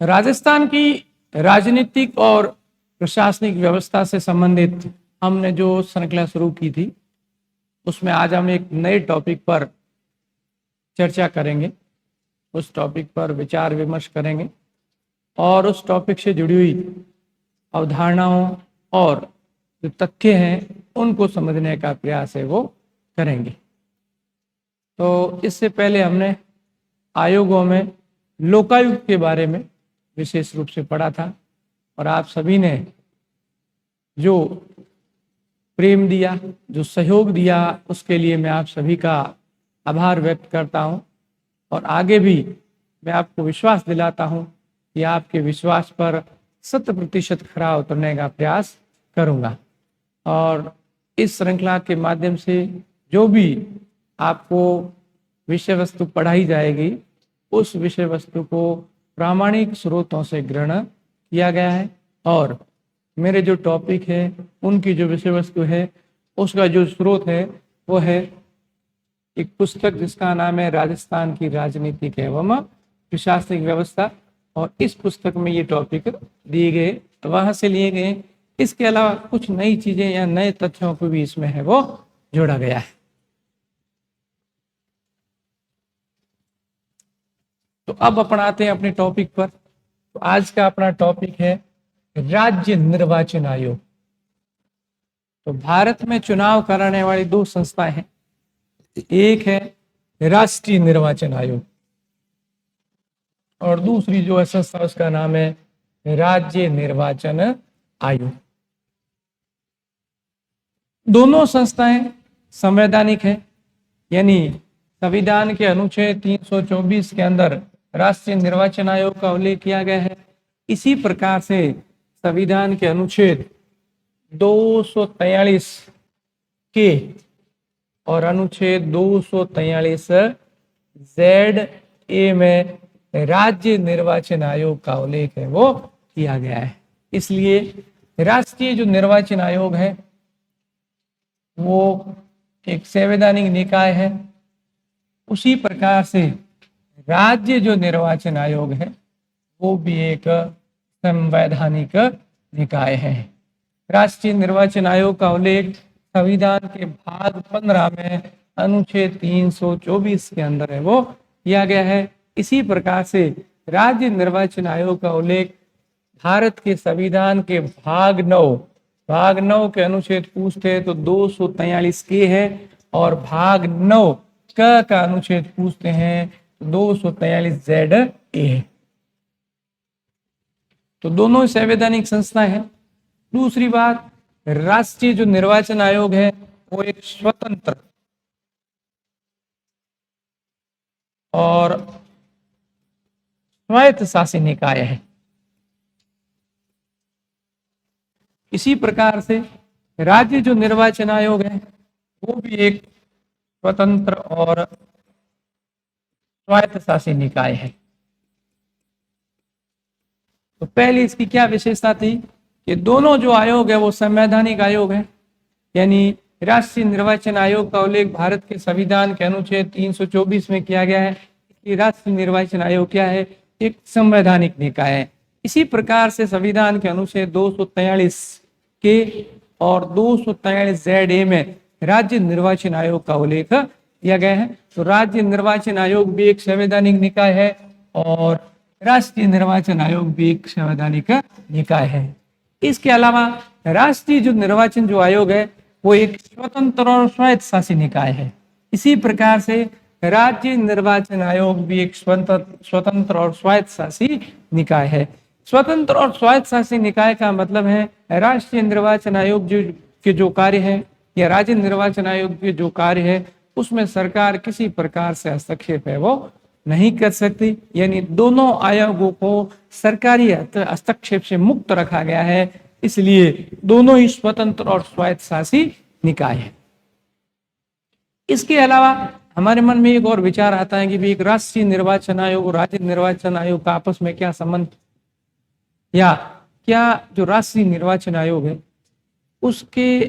राजस्थान की राजनीतिक और प्रशासनिक व्यवस्था से संबंधित हमने जो श्रृंखला शुरू की थी, उसमें आज हम एक नए टॉपिक पर चर्चा करेंगे। उस टॉपिक पर विचार विमर्श करेंगे और उस टॉपिक से जुड़ी हुई अवधारणाओं और जो तथ्य हैं उनको समझने का प्रयास है वो करेंगे। तो इससे पहले हमने आयोगों में लोकायुक्त के बारे में विशेष रूप से पढ़ा था और आप सभी ने जो प्रेम दिया, जो सहयोग दिया, उसके लिए मैं आप सभी का आभार व्यक्त करता हूं और आगे भी मैं आपको विश्वास दिलाता हूं कि आपके विश्वास पर 100% खरा उतरने का प्रयास करूंगा। और इस श्रृंखला के माध्यम से जो भी आपको विषय वस्तु पढ़ाई जाएगी, उस विषय वस्तु को प्रामाणिक स्रोतों से ग्रहण किया गया है और मेरे जो टॉपिक है उनकी जो विषय वस्तु है उसका जो स्रोत है वो है एक पुस्तक जिसका नाम है राजस्थान की राजनीतिक एवं प्रशासनिक व्यवस्था, और इस पुस्तक में ये टॉपिक दिए गए तो वहां से लिए गए। इसके अलावा कुछ नई चीजें या नए तथ्यों को भी इसमें है वो जोड़ा गया है। तो अब अपन आते हैं अपने टॉपिक पर। तो आज का अपना टॉपिक है राज्य निर्वाचन आयोग। तो भारत में चुनाव कराने वाली दो संस्थाएं हैं, एक है राष्ट्रीय निर्वाचन आयोग और दूसरी जो है संस्था उसका नाम है राज्य निर्वाचन आयोग। दोनों संस्थाएं संवैधानिक है, यानी संविधान के अनुच्छेद 324 के अंदर राष्ट्रीय निर्वाचन आयोग का उल्लेख किया गया है। इसी प्रकार से संविधान के अनुच्छेद 243 के और अनुच्छेद 243 जेड ए में राज्य निर्वाचन आयोग का उल्लेख है वो किया गया है। इसलिए राष्ट्रीय जो निर्वाचन आयोग है वो एक संवैधानिक निकाय है, उसी प्रकार से राज्य जो निर्वाचन आयोग है वो भी एक संवैधानिक निकाय है। राष्ट्रीय निर्वाचन आयोग का उल्लेख संविधान के भाग 15 में अनुच्छेद 324 के अंदर है वो किया गया है। इसी प्रकार से राज्य निर्वाचन आयोग का उल्लेख भारत के संविधान के भाग 9 के अनुच्छेद पूछते हैं तो 243 के है और भाग 9 का अनुच्छेद पूछते हैं तो 243 जेड ए है। तो दोनों संवैधानिक संस्थाएं हैं। दूसरी बात, राष्ट्रीय जो निर्वाचन आयोग है वो एक स्वतंत्र और स्वायत्त शासी निकाय है। इसी प्रकार से राज्य जो निर्वाचन आयोग है वो भी एक स्वतंत्र और स्वायत्त शासी निकाय है। तो पहले इसकी क्या विशेषता थी कि दोनों जो आयोग है वो संवैधानिक आयोग है, यानी राष्ट्रीय निर्वाचन आयोग का उल्लेख भारत के संविधान के अनुच्छेद 324 में किया गया है कि राष्ट्रीय निर्वाचन आयोग क्या है, एक संवैधानिक निकाय है। इसी प्रकार से संविधान के अनुच्छेद 243 के और 243 जेड ए में राज्य निर्वाचन आयोग का उल्लेख किया गया है। तो राज्य निर्वाचन आयोग भी एक संवैधानिक निकाय है और राष्ट्रीय निर्वाचन आयोग भी एक संवैधानिक निकाय है। इसके अलावा राष्ट्रीय जो निर्वाचन जो आयोग है वो एक स्वतंत्र और स्वायत्त शासी निकाय है। इसी प्रकार से राज्य निर्वाचन आयोग भी एक स्वतंत्र और स्वायत्त शासी निकाय है। स्वतंत्र और स्वायत्त शासी निकाय का मतलब है राष्ट्रीय निर्वाचन आयोग के जो कार्य है या राज्य निर्वाचन आयोग के जो कार्य है उसमें सरकार किसी प्रकार से हस्तक्षेप है वो नहीं कर सकती, यानी दोनों आयोगों को सरकारी हस्तक्षेप से मुक्त रखा गया है। इसलिए दोनों ही स्वतंत्र और स्वायत्त शासी निकाय है। इसके अलावा हमारे मन में एक और विचार आता है कि भी एक राष्ट्रीय निर्वाचन आयोग और राज्य निर्वाचन आयोग का आपस में क्या संबंध, या क्या जो राष्ट्रीय निर्वाचन आयोग है उसके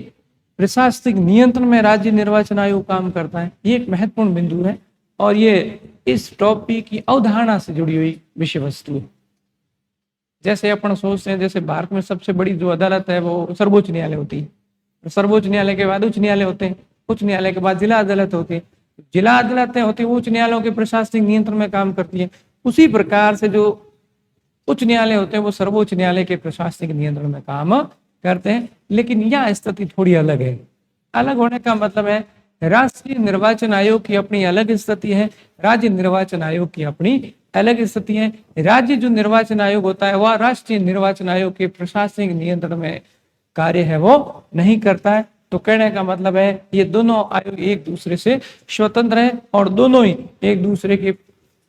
प्रशासनिक नियंत्रण में राज्य निर्वाचन आयोग काम करता है। ये एक महत्वपूर्ण बिंदु है और ये इस टॉपिक की अवधारणा से जुड़ी हुई विषय वस्तु है। जैसे अपन सोचते हैं, जैसे भारत में सबसे बड़ी जो अदालत है वो सर्वोच्च न्यायालय होती है, सर्वोच्च न्यायालय के बाद उच्च न्यायालय होते हैं, उच्च न्यायालय के बाद जिला अदालत होती है, जिला अदालतें होती है उच्च न्यायालयों के प्रशासनिक नियंत्रण में काम करती है। उसी प्रकार से जो उच्च न्यायालय होते हैं वो सर्वोच्च न्यायालय के प्रशासनिक नियंत्रण में काम करते हैं। लेकिन यह स्थिति थोड़ी अलग है। अलग होने का मतलब है राष्ट्रीय निर्वाचन आयोग की अपनी अलग स्थिति है, राज्य निर्वाचन आयोग की अपनी अलग स्थिति है। राज्य जो निर्वाचन आयोग होता है वह राष्ट्रीय निर्वाचन आयोग के प्रशासनिक नियंत्रण में कार्य है वो नहीं करता है। तो कहने का मतलब है ये दोनों आयोग एक दूसरे से स्वतंत्र है और दोनों ही एक दूसरे के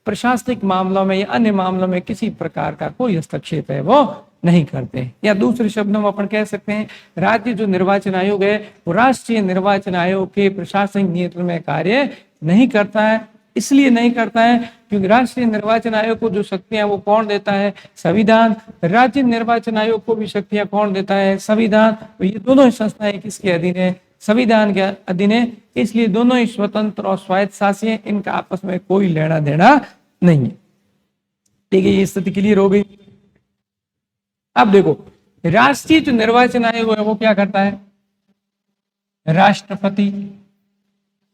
प्रशासनिक मामलों में या अन्य मामलों में किसी प्रकार का कोई हस्तक्षेप है वो नहीं करते। या दूसरे शब्दों में अपन कह सकते हैं राज्य जो निर्वाचन आयोग है वो राष्ट्रीय निर्वाचन आयोग के प्रशासनिक नियंत्रण में कार्य नहीं करता है। इसलिए नहीं करता है क्योंकि राष्ट्रीय निर्वाचन आयोग को जो शक्तियां वो कौन देता है? संविधान। राज्य निर्वाचन आयोग को भी शक्तियां कौन देता है? संविधान। तो ये दोनों ही संस्थाएं किसके अधीन है? संविधान के अधीन है। इसलिए दोनों ही स्वतंत्र और स्वायत्त शासी है, इनका आपस में कोई लेना देना नहीं है। ठीक है, ये स्थिति क्लियर हो गई। अब देखो राष्ट्रीय जो निर्वाचन आयोग है वो क्या करता है? राष्ट्रपति,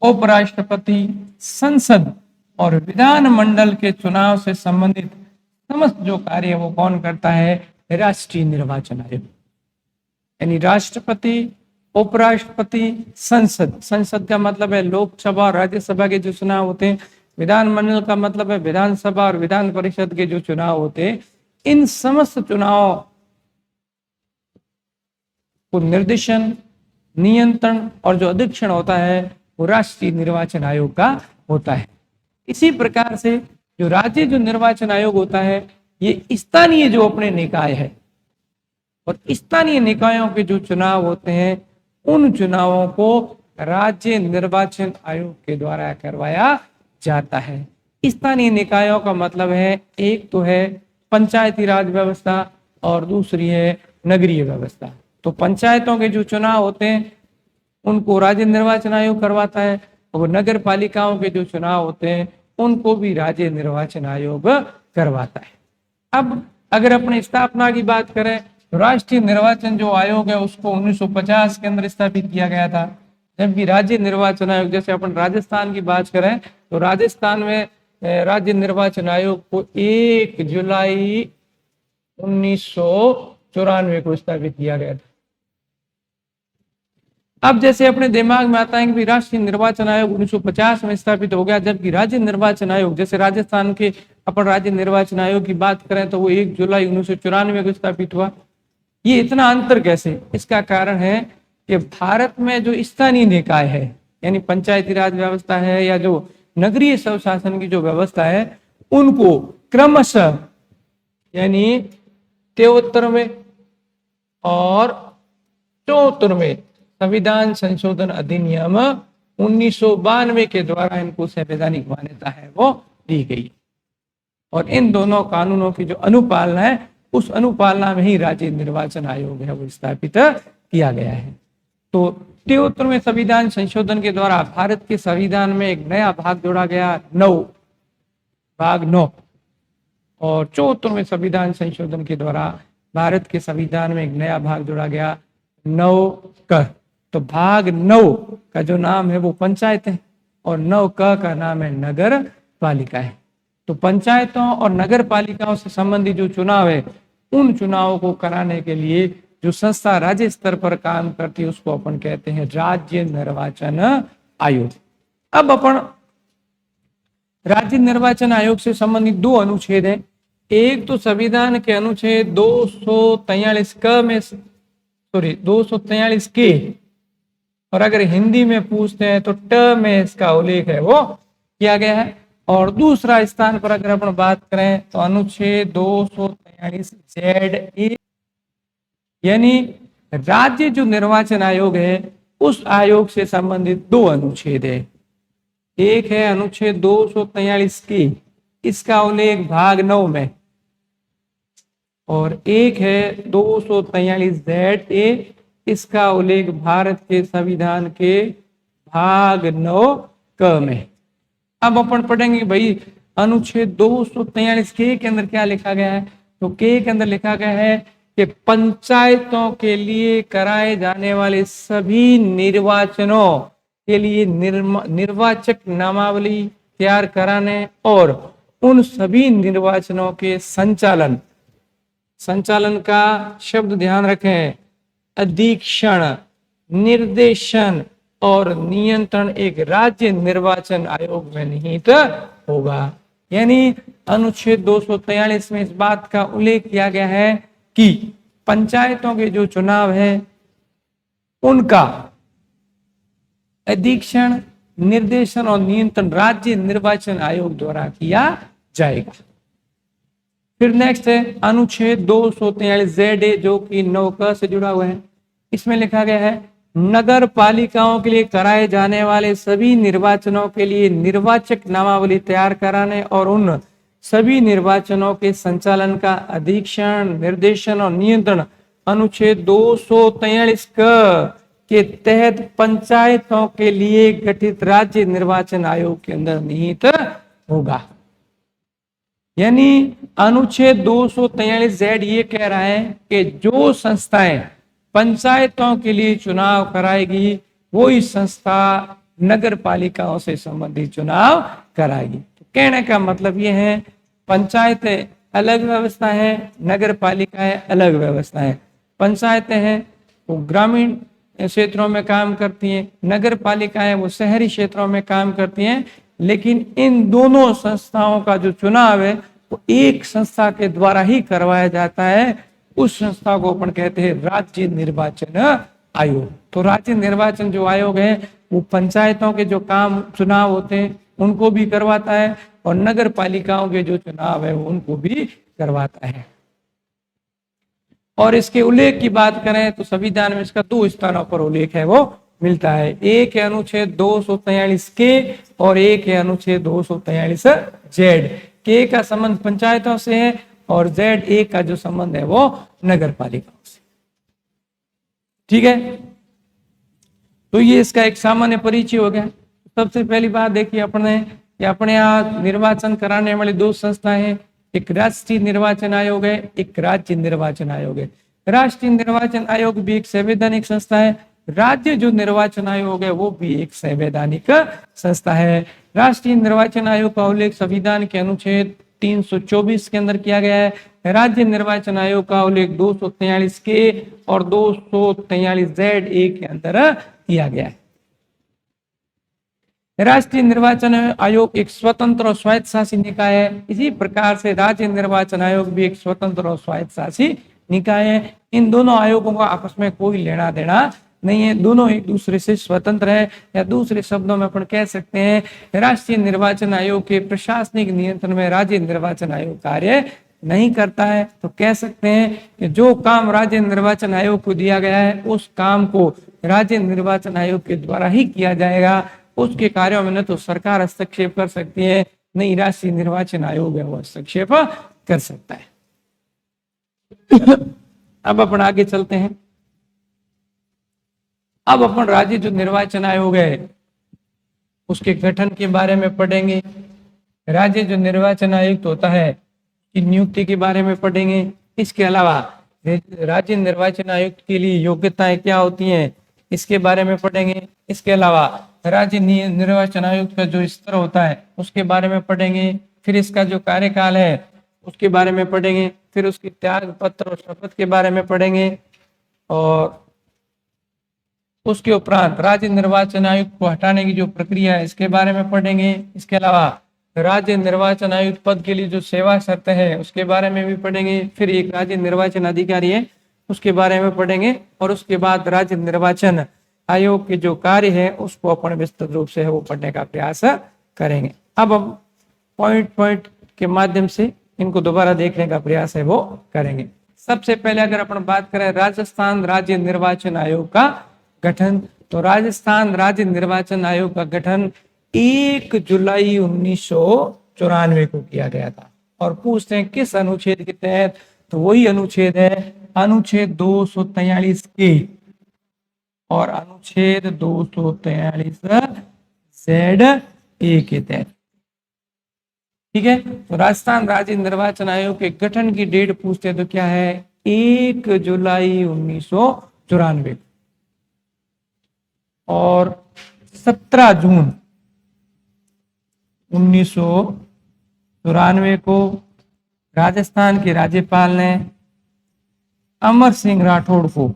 उपराष्ट्रपति, संसद और विधानमंडल के चुनाव से संबंधित समस्त जो कार्य वो कौन करता है? राष्ट्रीय निर्वाचन आयोग। यानी राष्ट्रपति, उपराष्ट्रपति, संसद। संसद का मतलब है लोकसभा और राज्यसभा के जो चुनाव होते हैं। विधानमंडल का मतलब है विधानसभा और विधान परिषद के जो चुनाव होते हैं। इन समस्त चुनाव को निर्देशन, नियंत्रण और जो अधीक्षण होता है वो राष्ट्रीय निर्वाचन आयोग का होता है। इसी प्रकार से जो राज्य जो निर्वाचन आयोग होता है ये स्थानीय जो अपने निकाय है और स्थानीय निकायों के जो चुनाव होते हैं उन चुनावों को राज्य निर्वाचन आयोग के द्वारा करवाया जाता है। स्थानीय निकायों का मतलब है एक तो है पंचायती राज व्यवस्था और दूसरी है नगरीय व्यवस्था। तो पंचायतों के जो चुनाव होते हैं उनको राज्य निर्वाचन आयोग करवाता है और नगर पालिकाओं के जो चुनाव होते हैं उनको भी राज्य निर्वाचन आयोग करवाता है। अब अगर अपने स्थापना की बात करें तो राष्ट्रीय निर्वाचन जो आयोग है उसको 1950 के अंदर स्थापित किया गया था, जबकि राज्य निर्वाचन आयोग जैसे अपन राजस्थान की बात करें तो राजस्थान में राज्य निर्वाचन आयोग को 1 जुलाई 1994 को स्थापित किया गया था। अब जैसे अपने दिमाग में आता है कि राष्ट्रीय निर्वाचन आयोग 1950 में स्थापित हो गया, जबकि राज्य निर्वाचन आयोग जैसे राजस्थान के अपन राज्य निर्वाचन आयोग की बात करें तो वो 1 जुलाई 1994 को स्थापित हुआ। ये इतना अंतर कैसे? इसका कारण है कि भारत में जो स्थानीय निकाय है यानी पंचायती राज व्यवस्था है या जो नगरीय स्वशासन की जो व्यवस्था है उनको क्रमशः यानी 73वें और 74वें संविधान संशोधन अधिनियम 1992 के द्वारा इनको संवैधानिक मान्यता है वो दी गई और इन दोनों कानूनों की जो अनुपालना है उस अनुपालना में ही राज्य निर्वाचन आयोग है वो स्थापित किया गया है। तो 73वें संविधान संशोधन के द्वारा भारत के संविधान में एक नया भाग जोड़ा गया, भाग 9 और 74वें संविधान संशोधन के द्वारा भारत के संविधान में एक नया भाग जोड़ा गया 9 क। तो भाग 9 का जो नाम है वो पंचायत है और 9 क का नाम है नगर पालिका है। तो पंचायतों और नगर पालिकाओं से संबंधित जो चुनाव है उन चुनावों को कराने के लिए जो संस्था राज्य स्तर पर काम करती है उसको अपन कहते हैं राज्य निर्वाचन आयोग। अब अपन राज्य निर्वाचन आयोग से संबंधित 2 अनुच्छेद हैं। एक तो संविधान के अनुच्छेद 243 क में 243 के और अगर हिंदी में पूछते हैं तो ट में इसका उल्लेख है वो किया गया है। और दूसरा स्थान पर अगर अपन बात करें तो अनुच्छेद 243 ZA यानी राज्य जो निर्वाचन आयोग है उस आयोग से संबंधित 2 अनुच्छेद है। एक है अनुच्छेद 243 के, इसका उल्लेख भाग 9 में और एक है 243 ZA, इसका उल्लेख भारत के संविधान के भाग 9 क में। अब अपन पढ़ेंगे भाई अनुच्छेद 243 के अंदर क्या लिखा गया है। तो के अंदर लिखा गया है कि पंचायतों के लिए कराए जाने वाले सभी निर्वाचनों के लिए निर्वाचक नामावली तैयार कराने और उन सभी निर्वाचनों के संचालन का शब्द ध्यान रखें, अधीक्षण, निर्देशन और नियंत्रण एक राज्य निर्वाचन आयोग में निहित होगा। यानी अनुच्छेद 243 में इस बात का उल्लेख किया गया है कि पंचायतों के जो चुनाव है उनका अधीक्षण, निर्देशन और नियंत्रण राज्य निर्वाचन आयोग द्वारा किया जाएगा। फिर नेक्स्ट है अनुच्छेद 243 ZA जो कि 9 से जुड़ा हुआ है। इसमें लिखा गया है नगर पालिकाओं के लिए कराए जाने वाले सभी निर्वाचनों के लिए निर्वाचक नामावली तैयार कराने और उन सभी निर्वाचनों के संचालन का अधीक्षण, निर्देशन और नियंत्रण अनुच्छेद 243 के तहत पंचायतों के लिए गठित राज्य निर्वाचन आयोग के अंदर निहित होगा। यानी अनुच्छेद 243 Z ये कह रहा है कि जो संस्थाएं पंचायतों के लिए चुनाव कराएगी वही संस्था नगर पालिकाओं से संबंधित चुनाव कराएगी। तो कहने का मतलब ये है पंचायतें अलग व्यवस्था है, नगर पालिकाएं अलग व्यवस्था है। पंचायतें हैं वो ग्रामीण क्षेत्रों में काम करती हैं, नगर पालिकाएं वो शहरी क्षेत्रों में काम करती हैं, लेकिन इन दोनों संस्थाओं का जो चुनाव है वो एक संस्था के द्वारा ही करवाया जाता है। उस संस्था को अपन कहते हैं राज्य निर्वाचन आयोग। तो राज्य निर्वाचन जो आयोग है वो पंचायतों के जो काम चुनाव होते हैं उनको भी करवाता है और नगर पालिकाओं के जो चुनाव है उनको भी करवाता है। और इसके उल्लेख की बात करें तो संविधान में इसका 2 स्थानों पर उल्लेख है वो मिलता है। एक है अनुच्छेद 243 के और एक है अनुच्छेद 243 Z। के का संबंध पंचायतों से है और ZA का जो संबंध है वो नगर पालिकाओं से। ठीक है, तो ये इसका एक सामान्य परिचय हो गया। सबसे पहली बात देखिए अपने यहाँ निर्वाचन कराने वाली 2 संस्थाएं हैं, एक राष्ट्रीय निर्वाचन आयोग है, एक राज्य निर्वाचन आयोग है। राष्ट्रीय निर्वाचन आयोग भी एक संवैधानिक संस्था है, राज्य जो निर्वाचन आयोग है वो भी एक संवैधानिक संस्था है। राष्ट्रीय निर्वाचन आयोग का उल्लेख संविधान के अनुच्छेद 324 के अंदर किया गया है। राज्य निर्वाचन आयोग का उल्लेख 243 के और 243 ZA के अंदर किया गया है। राष्ट्रीय निर्वाचन आयोग एक स्वतंत्र और स्वायत्त शासी निकाय है। इसी प्रकार से राज्य निर्वाचन आयोग भी एक स्वतंत्र और स्वायत्त शासी निकाय है। इन दोनों आयोगों का आपस में कोई लेना देना नहीं है, दोनों एक दूसरे से स्वतंत्र है, या दूसरे शब्दों में अपन कह सकते हैं राष्ट्रीय निर्वाचन आयोग के प्रशासनिक नियंत्रण में राज्य निर्वाचन आयोग कार्य नहीं करता है। तो कह सकते हैं कि जो काम राज्य निर्वाचन आयोग को दिया गया है उस काम को राज्य निर्वाचन आयोग के द्वारा ही किया जाएगा। उसके कार्यों में न तो सरकार हस्तक्षेप कर सकती है, नहीं राष्ट्रीय निर्वाचन आयोग है वो हस्तक्षेप कर सकता है। अब अपन आगे चलते हैं। अब अपन राज्य जो निर्वाचन आयोग है उसके गठन के बारे में पढ़ेंगे। राज्य जो निर्वाचन आयुक्त होता है की नियुक्ति के बारे में पढ़ेंगे। इसके अलावा राज्य निर्वाचन आयुक्त के लिए योग्यताएं क्या होती हैं इसके बारे में पढ़ेंगे। इसके अलावा राज्य निर्वाचन आयुक्त का जो स्तर होता है उसके बारे में पढ़ेंगे। फिर इसका जो कार्यकाल है उसके बारे में पढ़ेंगे। फिर उसके त्याग पत्र और शपथ के बारे में पढ़ेंगे और उसके उपरांत राज्य निर्वाचन आयुक्त को हटाने की जो प्रक्रिया है इसके बारे में पढ़ेंगे। इसके अलावा राज्य निर्वाचन आयुक्त पद के लिए जो सेवा शर्त है उसके बारे में भी पढ़ेंगे। फिर एक राज्य निर्वाचन अधिकारी है उसके बारे में पढ़ेंगे और उसके बाद राज्य निर्वाचन आयोग के जो कार्य है उसको अपन विस्तृत रूप से वो पढ़ने का प्रयास करेंगे। अब हम पॉइंट के माध्यम से इनको दोबारा देखने का प्रयास है वो करेंगे। सबसे पहले अगर अपन बात करें राजस्थान राज्य निर्वाचन आयोग का गठन, तो राजस्थान राज्य निर्वाचन आयोग का गठन 1 जुलाई 1994 को किया गया था। और पूछते हैं किस अनुच्छेद के तहत, तो वही अनुच्छेद है अनुच्छेद 243 के और अनुच्छेद 243 ZA के तहत। ठीक है। तो राजस्थान राज्य निर्वाचन आयोग के गठन की डेट पूछते हैं तो क्या है, 1 जुलाई 1994 और 17 जून 1994 को राजस्थान के राज्यपाल ने अमर सिंह राठौड़ को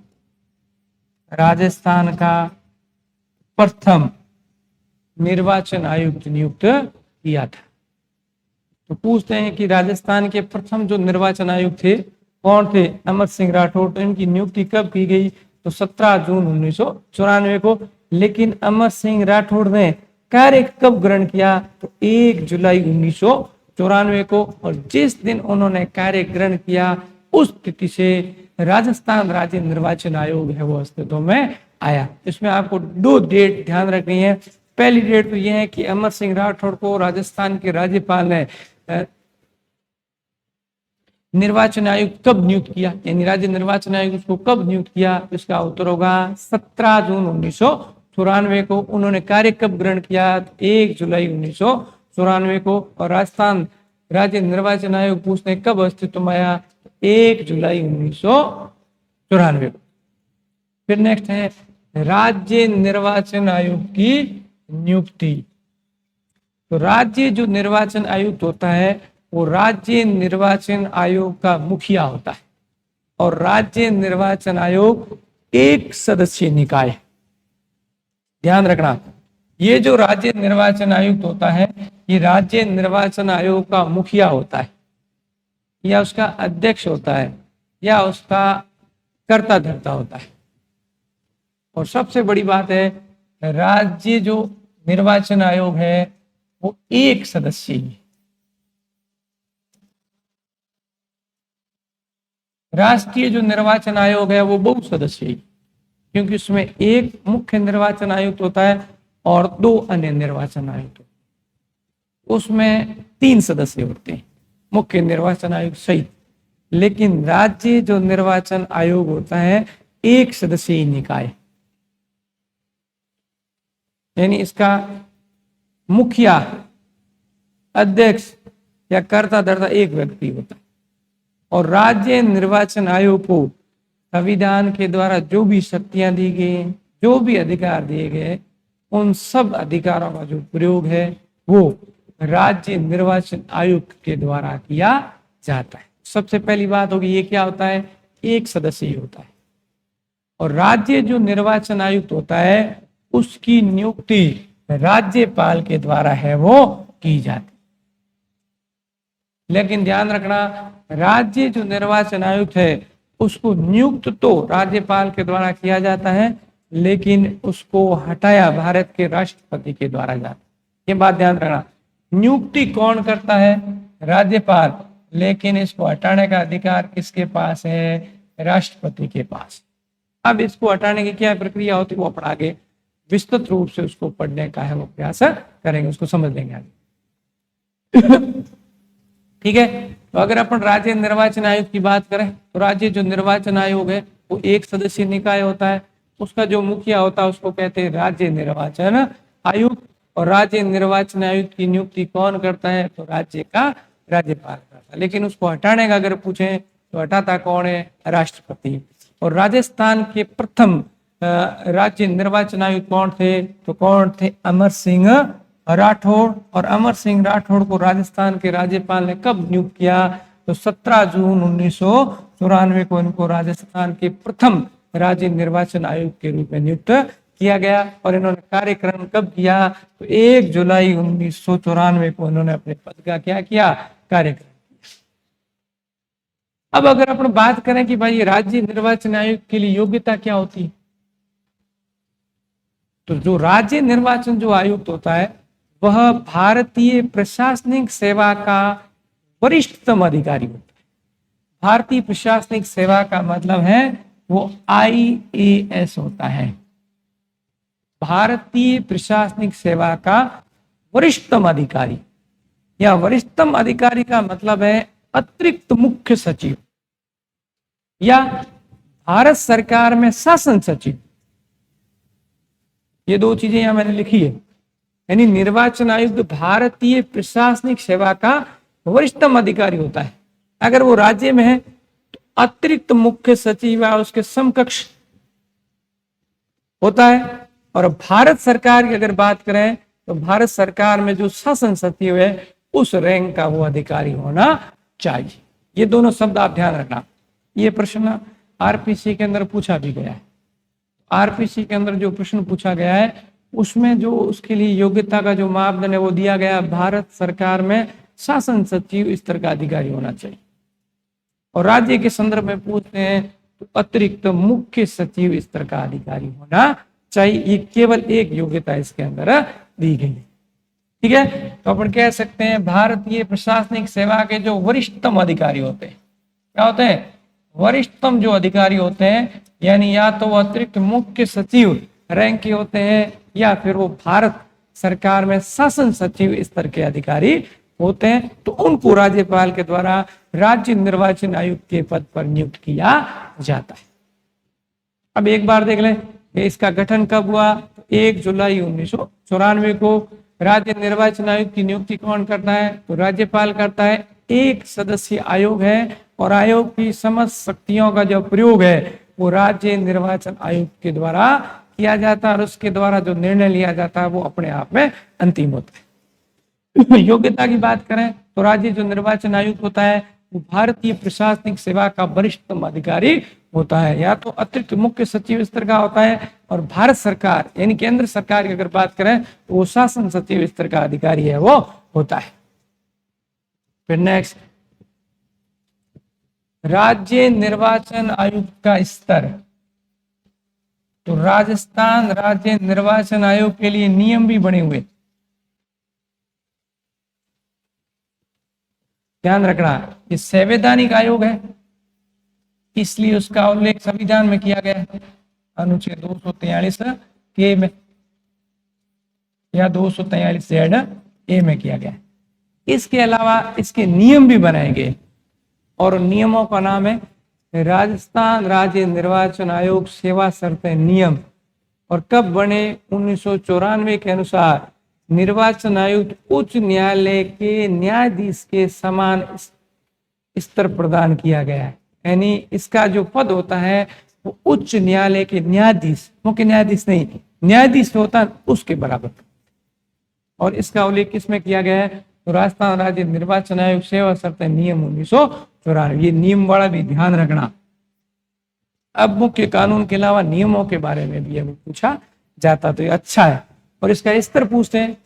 राजस्थान का प्रथम निर्वाचन आयुक्त नियुक्त किया था। तो पूछते हैं कि राजस्थान के प्रथम जो निर्वाचन आयुक्त थे कौन थे, अमर सिंह राठौड़। तो इनकी नियुक्ति कब की गई, तो 17 जून 1994 को। लेकिन अमर सिंह राठौड़ ने कार्य कब ग्रहण किया, तो 1 जुलाई 1994 को। और जिस दिन उन्होंने कार्य ग्रहण किया उस तिथि से राजस्थान राज्य निर्वाचन आयोग है वो अस्तित्व में आया। इसमें आपको 2 डेट ध्यान रखनी है। पहली डेट तो यह है कि अमर सिंह राठौड़ को राजस्थान के राज्यपाल ने निर्वाचन आयुक्त कब नियुक्त किया, यानी राज्य निर्वाचन आयोग उसको कब नियुक्त किया, इसका उत्तर होगा 17 जून 1994 को। उन्होंने कार्य कब ग्रहण किया, 1 जुलाई 1994 को। और राजस्थान राज्य निर्वाचन आयोग पूछते कब अस्तित्व में आया, 1 जुलाई 1994 को। फिर नेक्स्ट है राज्य निर्वाचन आयोग की नियुक्ति। तो राज्य जो निर्वाचन आयुक्त होता है वो राज्य निर्वाचन आयोग का मुखिया होता है। और राज्य निर्वाचन आयोग एक सदस्यीय निकाय है, ध्यान रखना। ये जो राज्य निर्वाचन आयुक्त होता है ये राज्य निर्वाचन आयोग का मुखिया होता है या उसका अध्यक्ष होता है या उसका कर्ता धर्ता होता है। और सबसे बड़ी बात है राज्य जो निर्वाचन आयोग है वो एक सदस्यीय है। राष्ट्रीय जो निर्वाचन आयोग है वो बहुसदस्यीय, क्योंकि उसमें एक मुख्य निर्वाचन आयुक्त होता है और 2 अन्य निर्वाचन आयुक्त। उसमें 3 सदस्य होते हैं मुख्य निर्वाचन आयुक्त सहित। लेकिन राज्य जो निर्वाचन आयोग होता है एक सदस्यीय निकाय, यानी इसका मुखिया, अध्यक्ष या कर्ता धर्ता एक व्यक्ति होता है। और राज्य निर्वाचन आयोग को संविधान के द्वारा जो भी शक्तियां दी गई, जो भी अधिकार दिए गए, उन सब अधिकारों का जो प्रयोग है वो राज्य निर्वाचन आयोग के द्वारा किया जाता है। सबसे पहली बात होगी ये क्या होता है, एक सदस्यीय होता है। और राज्य जो निर्वाचन आयुक्त होता है उसकी नियुक्ति राज्यपाल के द्वारा है वो की जाती। लेकिन ध्यान रखना राज्य जो निर्वाचन आयुक्त है उसको नियुक्त तो राज्यपाल के द्वारा किया जाता है, लेकिन उसको हटाया भारत के राष्ट्रपति के द्वारा जाता है। ये बात ध्यान रखना, नियुक्ति कौन करता है, राज्यपाल, लेकिन इसको हटाने का अधिकार किसके पास है, राष्ट्रपति के पास। अब इसको हटाने की क्या प्रक्रिया होती है वो अपन आगे विस्तृत रूप से उसको पढ़ने का है वो प्रयास करेंगे, उसको समझ लेंगे आगे। ठीक है। तो अगर अपन राज्य निर्वाचन आयोग की बात करें तो राज्य जो निर्वाचन आयोग है वो एक सदस्यीय निकाय होता है। उसका जो मुखिया होता है उसको कहते हैं राज्य निर्वाचन आयुक्त। और राज्य निर्वाचन आयुक्त की नियुक्ति कौन करता है, तो राज्य का राज्यपाल करता है। लेकिन उसको हटाने का अगर पूछे तो हटाता कौन है, राष्ट्रपति। और राजस्थान के प्रथम राज्य निर्वाचन आयुक्त कौन थे, तो कौन थे, अमर सिंह राठौड़। और अमर सिंह राठौड़ को राजस्थान के राज्यपाल ने कब नियुक्त किया, तो 17 जून 1994 को इनको राजस्थान के प्रथम राज्य निर्वाचन आयुक्त के रूप में नियुक्त किया गया। और इन्होंने कार्यक्रम कब किया, तो 1 जुलाई 1994 को इन्होंने अपने पद का क्या किया, कार्यक्रम। अब अगर अपन बात करें कि भाई राज्य निर्वाचन आयोग के लिए योग्यता क्या होती है, तो जो राज्य निर्वाचन जो आयुक्त होता है वह भारतीय प्रशासनिक सेवा का वरिष्ठतम अधिकारी होता है। भारतीय प्रशासनिक सेवा का मतलब है वो IAS होता है। भारतीय प्रशासनिक सेवा का वरिष्ठतम अधिकारी या वरिष्ठतम अधिकारी का मतलब है अतिरिक्त मुख्य सचिव या भारत सरकार में शासन सचिव। ये 2 चीजें यहां मैंने लिखी है। यानी निर्वाचन आयुक्त भारतीय प्रशासनिक सेवा का वरिष्ठतम अधिकारी होता है। अगर वो राज्य में है तो अतिरिक्त मुख्य सचिव या उसके समकक्ष होता है। और भारत सरकार की अगर बात करें तो भारत सरकार में जो शासन सचिव है उस रैंक का वो अधिकारी होना चाहिए। ये दोनों शब्द आप ध्यान रखना। ये प्रश्न आरपीसी के अंदर पूछा भी गया है। आरपीसी के अंदर जो प्रश्न पूछा गया है उसमें जो उसके लिए योग्यता का जो मापदंड है वो दिया गया, भारत सरकार में शासन सचिव स्तर का अधिकारी होना चाहिए। और राज्य के संदर्भ में पूछते हैं तो अतिरिक्त मुख्य सचिव स्तर का अधिकारी होना चाहिए। ये केवल एक योग्यता इसके अंदर दी गई है। ठीक है, तो अपन कह सकते हैं भारतीय प्रशासनिक सेवा के जो वरिष्ठतम अधिकारी होते हैं, क्या होते हैं? वरिष्ठतम जो अधिकारी होते हैं, यानी या तो वो अतिरिक्त मुख्य सचिव रैंक के होते हैं या फिर वो भारत सरकार में शासन सचिव स्तर के अधिकारी होते हैं, तो उनको राज्यपाल के द्वारा राज्य निर्वाचन आयुक्त के पद पर नियुक्त किया जाता है। अब एक बार देख लें कि इसका गठन कब हुआ। तो 1 जुलाई 1994 को राज्य निर्वाचन आयुक्त की नियुक्ति कौन करता है? तो राज्यपाल करता है। एक सदस्यीय आयोग है और आयोग की समस्त शक्तियों का जो प्रयोग है वो राज्य निर्वाचन आयुक्त के द्वारा किया जाता है और उसके द्वारा जो निर्णय लिया जाता है वो अपने आप में अंतिम होता है। योग्यता की बात करें तो राज्य जो निर्वाचन आयुक्त होता है वो भारतीय प्रशासनिक सेवा का वरिष्ठतम अधिकारी होता है, या तो अतिरिक्त मुख्य सचिव स्तर का होता है, और भारत सरकार यानी केंद्र सरकार की अगर बात करें तो वो शासन सचिव स्तर का अधिकारी है वो होता है। फिर नेक्स्ट, राज्य निर्वाचन आयुक्त का स्तर। तो राजस्थान राज्य निर्वाचन आयोग के लिए नियम भी बने हुए, ध्यान रखना। ये संवैधानिक आयोग है इसलिए उसका उल्लेख संविधान में किया गया है, अनुच्छेद 243 के में या 243 जेड ए में किया गया है। इसके अलावा इसके नियम भी बनाए गए और नियमों का नाम है राजस्थान राज्य निर्वाचन आयोग सेवा शर्तें नियम। और कब बने? 1994 के अनुसार निर्वाचन आयुक्त उच्च न्यायालय के न्यायाधीश के समान स्तर प्रदान किया गया है, यानी इसका जो पद होता है वो उच्च न्यायालय के न्यायाधीश, मुख्य न्यायाधीश नहीं, न्यायाधीश होता है उसके बराबर। और इसका उल्लेख किसमें किया गया है? तो राजस्थान राज्य निर्वाचन आयोग सेवा शर्तें नियम 1994। ये नियम वाला भी ध्यान रखना। अब मुख्य कानून के अलावा नियमों के बारे में भी अभी पूछा जाता तो ये अच्छा है। और इसका स्तर पूछते हैं,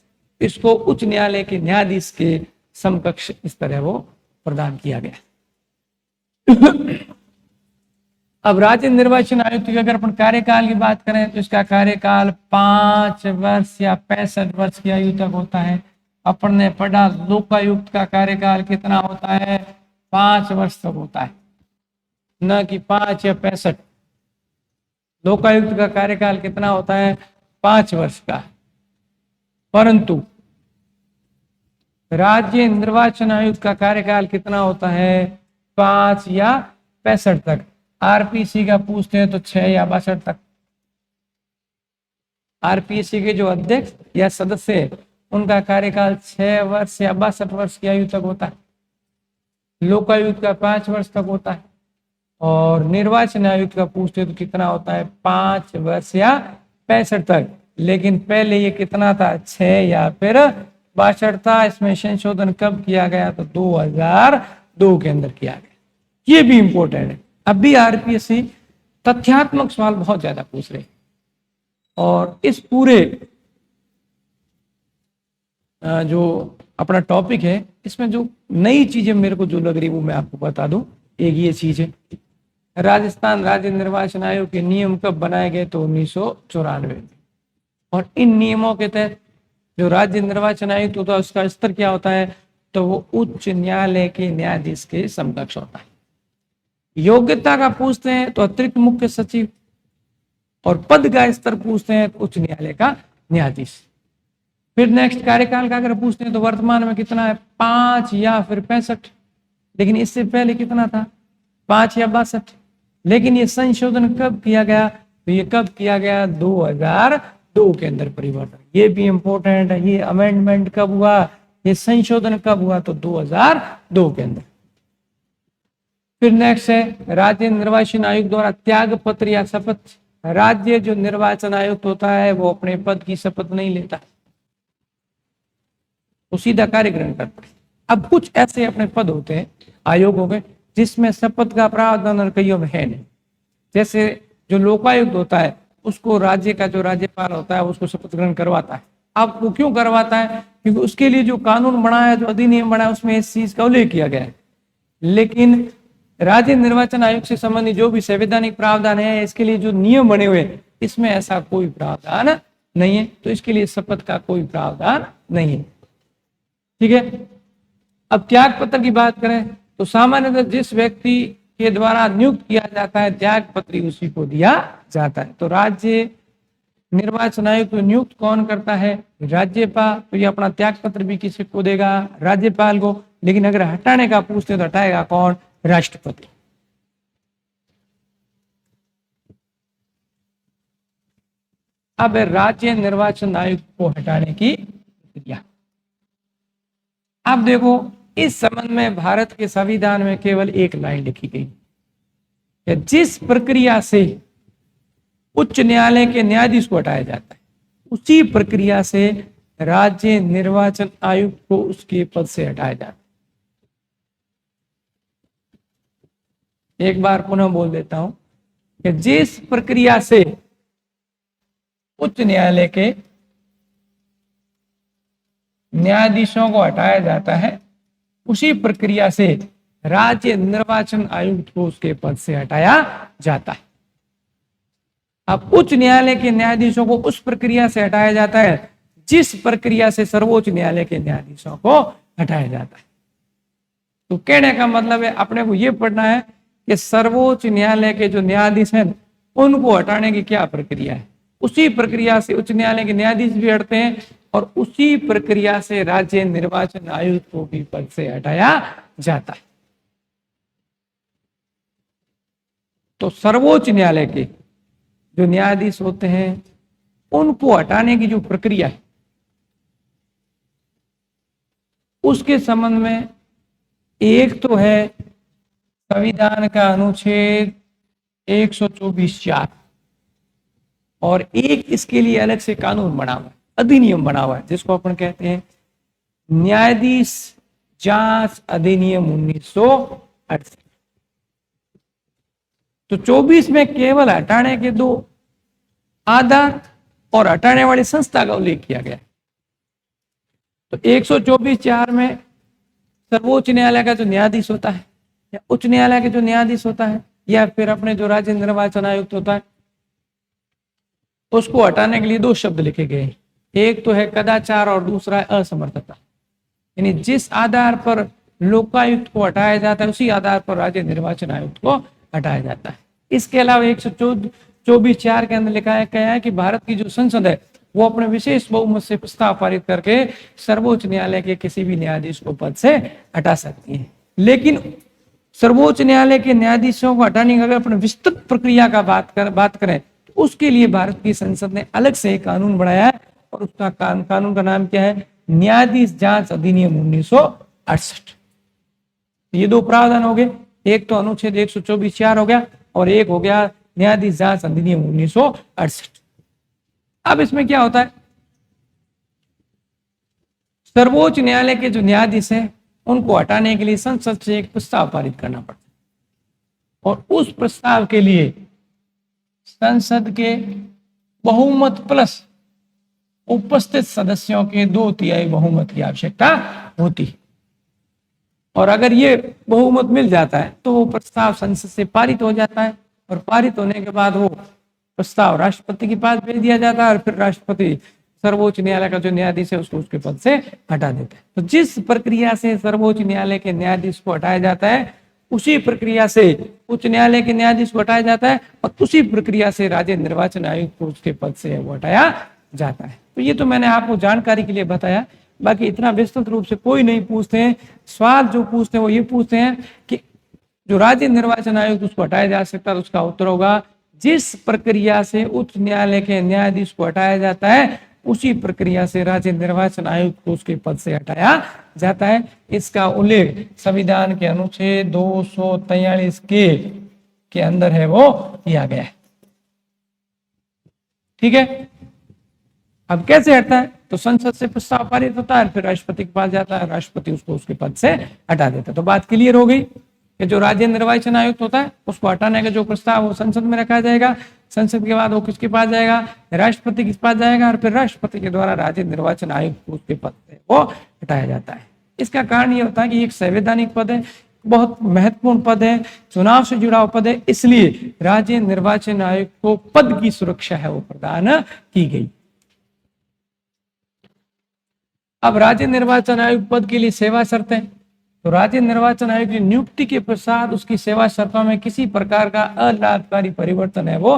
इसको उच्च न्यायालय के न्यायाधीश के समकक्ष स्तर है वो प्रदान किया गया। अब राज्य निर्वाचन आयुक्त की अगर अपन कार्यकाल की बात करें तो इसका कार्यकाल 5 वर्ष या 65 वर्ष की आयु तक होता है। अपन ने पढ़ा लोकायुक्त का कार्यकाल कितना होता है? 5 वर्ष तक होता है, न कि 5 या 65। लोकायुक्त का कार्यकाल कितना होता है? 5 वर्ष का। परंतु राज्य निर्वाचन आयुक्त का कार्यकाल कितना होता है? 5 या 65 तक। आरपीसी का पूछते हैं तो 6 या 62 तक। आरपीसी के जो अध्यक्ष या सदस्य है उनका कार्यकाल 6 वर्ष या 62 वर्ष की आयु तक होता है। लोकायुक्त का 5 वर्ष तक होता है और निर्वाचन आयुक्त का पूछते हैं तो कितना होता है? 5 वर्ष या 65 तक। लेकिन पहले ये कितना था? 6 या फिर 62 था। इसमें संशोधन कब किया गया? तो 2002 के अंदर किया गया। ये भी इंपॉर्टेंट है। अब भी आरपीएससी तथ्यात्मक सवाल बहुत ज्यादा पूछ रहे और इस पूरे जो अपना टॉपिक है इसमें जो नई चीजें मेरे को जो लग रही वो मैं आपको बता दूं। एक ये चीज है, राजस्थान राज्य निर्वाचन आयोग के नियम कब बनाए गए? तो 1994 में। और इन नियमों के तहत जो राज्य निर्वाचन आयुक्त होता है उसका स्तर क्या होता है? तो वो उच्च न्यायालय के न्यायाधीश के समकक्ष होता है। योग्यता का पूछते हैं तो अतिरिक्त मुख्य सचिव, और पद का स्तर पूछते हैं तो उच्च न्यायालय का न्यायाधीश। फिर नेक्स्ट कार्यकाल का अगर पूछते हैं तो वर्तमान में कितना है? 5 या फिर 65। लेकिन इससे पहले कितना था? 5 या 62। लेकिन ये संशोधन कब किया गया? तो ये कब किया गया? 2002 2 के अंदर परिवर्तन। ये भी इंपॉर्टेंट है। ये अमेंडमेंट कब हुआ, ये संशोधन कब हुआ, तो 2002 के अंदर। फिर नेक्स्ट है राज्य निर्वाचन आयोग द्वारा त्याग पत्र या शपथ। राज्य जो निर्वाचन आयुक्त होता है वो अपने पद की शपथ नहीं लेता, वो सीधा कार्य ग्रहण करता है। अब कुछ ऐसे अपने पद होते हैं आयोगों के जिसमें शपथ का प्रावधान और कईयों में है नहीं। जैसे जो लोकायुक्त होता है उसको राज्य का जो राज्यपाल होता है उसको शपथ ग्रहण करवाता है। अब वो क्यों करवाता है, क्योंकि उसके लिए जो कानून बना है, जो अधिनियम बना है, उसमें इस चीज का उल्लेख किया गया है। लेकिन राज्य निर्वाचन आयोग से संबंधित जो भी संवैधानिक प्रावधान है, इसके लिए जो नियम बने हुए हैं, इसमें ऐसा कोई प्रावधान नहीं है, तो इसके लिए शपथ का कोई प्रावधान नहीं है। ठीक है। अब त्याग पत्र की बात करें तो सामान्यतः जिस व्यक्ति के द्वारा नियुक्त किया जाता है त्याग पत्र उसी को दिया जाता है। तो राज्य निर्वाचन आयोग को नियुक्त कौन करता है, राज्यपाल। तो ये अपना त्याग पत्र भी किसी को देगा, राज्यपाल को। लेकिन अगर हटाने का पूछते तो हटाएगा कौन, राष्ट्रपति। अब राज्य निर्वाचन आयोग को हटाने की प्रक्रिया। अब देखो इस संबंध में भारत के संविधान में केवल एक लाइन लिखी गई है, जिस प्रक्रिया से उच्च न्यायालय के न्यायाधीश को हटाया जाता है उसी प्रक्रिया से राज्य निर्वाचन आयुक्त को उसके पद से हटाया जाता है। एक बार पुनः बोल देता हूं कि जिस प्रक्रिया से उच्च न्यायालय के न्यायाधीशों को हटाया जाता है उसी प्रक्रिया से राज्य निर्वाचन आयुक्त को उसके पद से हटाया जाता है। अब उच्च न्यायालय के न्यायाधीशों को उस प्रक्रिया से हटाया जाता है जिस प्रक्रिया से सर्वोच्च न्यायालय के न्यायाधीशों को हटाया जाता है। तो कहने का मतलब है अपने को यह पढ़ना है कि सर्वोच्च न्यायालय के जो न्यायाधीश हैं उनको हटाने की क्या प्रक्रिया है। उसी प्रक्रिया से उच्च न्यायालय के न्यायाधीश भी हटते हैं और उसी प्रक्रिया से राज्य निर्वाचन आयुक्त को भी पद से हटाया जाता है। तो सर्वोच्च न्यायालय के जो न्यायाधीश होते हैं उनको हटाने की जो प्रक्रिया है उसके संबंध में एक तो है संविधान का अनुच्छेद 124(4) और एक इसके लिए अलग से कानून बना हुआ है, अधिनियम बना हुआ है, जिसको अपन कहते हैं न्यायाधीश जांच अधिनियम 1968। तो 24 में केवल हटाने के 2 आधार और हटाने वाली संस्था का उल्लेख किया गया है। तो 124(4) में सर्वोच्च न्यायालय का जो न्यायाधीश होता है या उच्च न्यायालय का जो न्यायाधीश होता है या फिर अपने जो राज्य निर्वाचन आयुक्त होता है उसको हटाने के लिए 2 शब्द लिखे गए हैं। एक तो है कदाचार और दूसरा है असमर्थता। यानी जिस आधार पर लोकायुक्त को हटाया जाता है उसी आधार पर राज्य निर्वाचन आयुक्त को हटाया जाता है। इसके अलावा 124(4) के अंदर लिखा गया है कि भारत की जो संसद है वो अपने विशेष बहुमत से प्रस्ताव पारित करके सर्वोच्च न्यायालय के किसी भी न्यायाधीश को पद से हटा सकती है। लेकिन सर्वोच्च न्यायालय के न्यायाधीशों को हटाने की अगर अपने विस्तृत प्रक्रिया का बात करें तो उसके लिए भारत की संसद ने अलग से एक कानून बनाया है और उसका कानून का नाम क्या है, न्यायाधीश जांच अधिनियम 1968। ये 2 प्रावधान हो गए, एक तो अनुच्छेद 124(4) हो गया और एक हो गया न्यायाधीश जांच अधिनियम 1968। अब इसमें क्या होता है, सर्वोच्च न्यायालय के जो न्यायाधीश हैं उनको हटाने के लिए संसद से एक प्रस्ताव पारित करना पड़ता है और उस प्रस्ताव के लिए संसद के बहुमत प्लस उपस्थित सदस्यों के 2/3 बहुमत की आवश्यकता होती है। और अगर ये बहुमत मिल जाता है तो वो प्रस्ताव संसद से पारित हो जाता है और पारित होने के बाद वो प्रस्ताव राष्ट्रपति के पास भेज दिया जाता है और फिर राष्ट्रपति सर्वोच्च न्यायालय का जो न्यायाधीश है उसको उसके पद से हटा देता है। तो जिस प्रक्रिया से सर्वोच्च न्यायालय के न्यायाधीश को हटाया जाता है उसी प्रक्रिया से उच्च न्यायालय के न्यायाधीश को हटाया जाता है और उसी प्रक्रिया से राज्य निर्वाचन आयोग को उसके पद से वो हटाया जाता है। तो ये तो मैंने आपको जानकारी के लिए बताया, बाकी इतना विस्तृत रूप से कोई नहीं पूछते हैं। सवाल जो पूछते हैं वो ये पूछते हैं कि जो राज्य निर्वाचन आयोग उसको हटाया जा सकता है, उसका उत्तर होगा जिस प्रक्रिया से उच्च न्यायालय के न्यायाधीश को हटाया जाता है, उसी प्रक्रिया से राज्य निर्वाचन आयुक्त को उसके पद से हटाया जाता है। इसका उल्लेख संविधान के अनुच्छेद 243 के अंदर है वो किया गया है। ठीक है, अब कैसे हटता है? तो संसद से प्रस्ताव पारित होता है, फिर राष्ट्रपति के पास जाता है, राष्ट्रपति उसको उसके पद से हटा देता है। तो बात क्लियर हो गई कि जो राज्य निर्वाचन आयुक्त होता है उसको हटाने का जो प्रस्ताव वो संसद में रखा जाएगा, संसद के बाद वो किसके पास जाएगा? राष्ट्रपति के पास जाएगा, और फिर राष्ट्रपति के द्वारा राज्य निर्वाचन आयुक्त को उसके पद से वो हटाया जाता है। इसका कारण ये होता है कि एक संवैधानिक पद है, बहुत महत्वपूर्ण पद है, चुनाव से जुड़ा हुआ पद है, इसलिए राज्य निर्वाचन आयोग को पद की सुरक्षा है वो प्रदान की गई। अब राज्य निर्वाचन आयोग पद के लिए सेवा शर्तें, तो राज्य निर्वाचन आयोग की नियुक्ति के पश्चात उसकी सेवा शर्तों में किसी प्रकार का अलाभकारी परिवर्तन है वो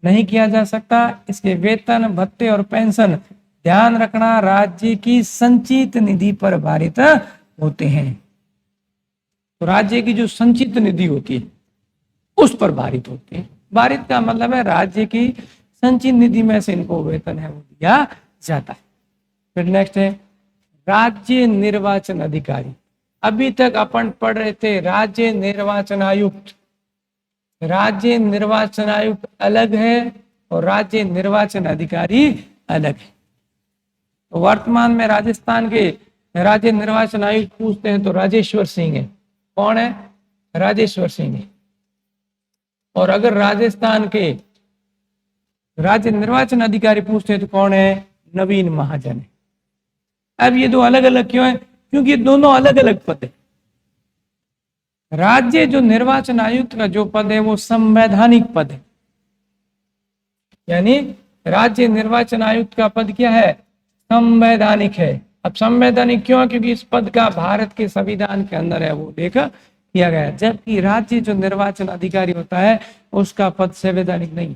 नहीं किया जा सकता। इसके वेतन, भत्ते और पेंशन ध्यान रखना राज्य की संचित निधि पर भारित होते हैं। तो राज्य की जो संचित निधि होती है उस पर भारित होते हैं। भारित का मतलब है राज्य की संचित निधि में से इनको वेतन है वो दिया जाता है। फिर नेक्स्ट है राज्य निर्वाचन अधिकारी। अभी तक अपन पढ़ रहे थे राज्य निर्वाचन आयुक्त। राज्य निर्वाचन आयुक्त अलग है और राज्य निर्वाचन अधिकारी अलग है। तो वर्तमान में राजस्थान के राज्य निर्वाचन आयुक्त पूछते हैं तो राजेश्वर सिंह है। कौन है? राजेश्वर सिंह है। और अगर राजस्थान के राज्य निर्वाचन अधिकारी पूछते हैं तो कौन है? नवीन महाजन है। अब ये दो अलग अलग क्यों है? क्योंकि ये दोनों अलग अलग पद है। राज्य जो निर्वाचन आयुक्त का जो पद है वो संवैधानिक पद है, यानी राज्य निर्वाचन आयुक्त का पद क्या है? संवैधानिक है। अब संवैधानिक क्यों? क्योंकि इस पद का भारत के संविधान के अंदर है वो उल्लेख किया गया है, जबकि राज्य जो निर्वाचन अधिकारी होता है उसका पद संवैधानिक नहीं।